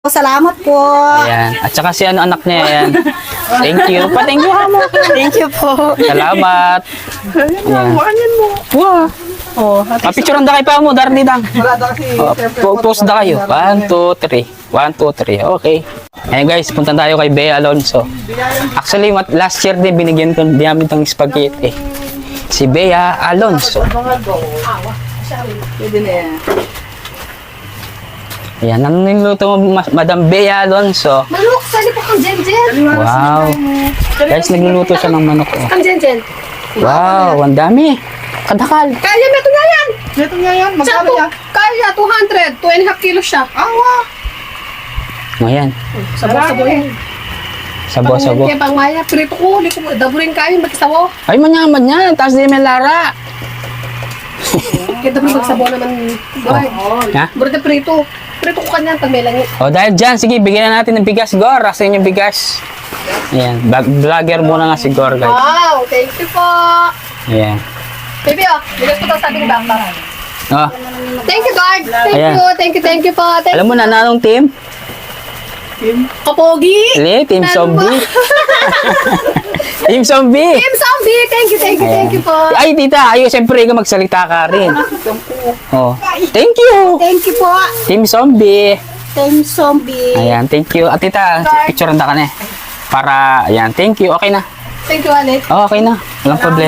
salamat po. Ayan. At saka si ano anak niya, ayan. Thank you. Pa-thank you mo. Thank you po. Salamat. Ayan. Wow. Oh, Papicturean da kayo pa mo, Darny Dang. Wala daw kasi, siyempre, Post da kayo. 1, 2, 3. 1, 2, 3. Okay. Ayan guys, punta tayo kay Bea Alonso. Actually, last year din binigyan ko namin itong spaghetti. Si Bea Alonso. pwede na yan. Ayan, ano niluto mo, Madam Bea Alonso? Manok, sali po kang Jen-Jen. Wow. Guys, nagluluto siya ng manok. Oh. Kang Jen-Jen. Wow, ang dami. Kadakal. Kaya may ito nga yan. Ito nga yan, magkano Sapo, yan? kaya 200, 2.5 kilos siya. Awa! Ayan, Sabo-sabo yan. sabo-sabo. Kaya pang maya, prito ko, hindi ko daburin kaya, magsasawo. Ay, manyaman niya. Taas din may Lara. Kaya daburin magsabo naman. Boy, Ha? burda prito. Prito ko kanyan pag may langit. O, dahil dyan, sige, bigyan na natin ng bigas, Gor. Rasin yung bigas. Ayan, vlogger muna nga si Gor, guys. Wow, thank you po. Ayan. Baby, oh, bigas ko ito sabing bamba. Oh, Thank you, God. Ayan. Thank you po. Thank alam mo na, anong team? Kapogi. Team Ano ba? Zombie. Team Zombie. Team Zombie, thank you po. Ay, tita, ayo, siyempre, ikaw magsalita ka rin. Oh, thank you. Thank you po. Team Zombie. Team Zombie. Ayan, thank you. At tita, picture na ka na eh. Para, ayan, thank you. Okay na. Thank you, Alex. Oh, okay na. Walang problema.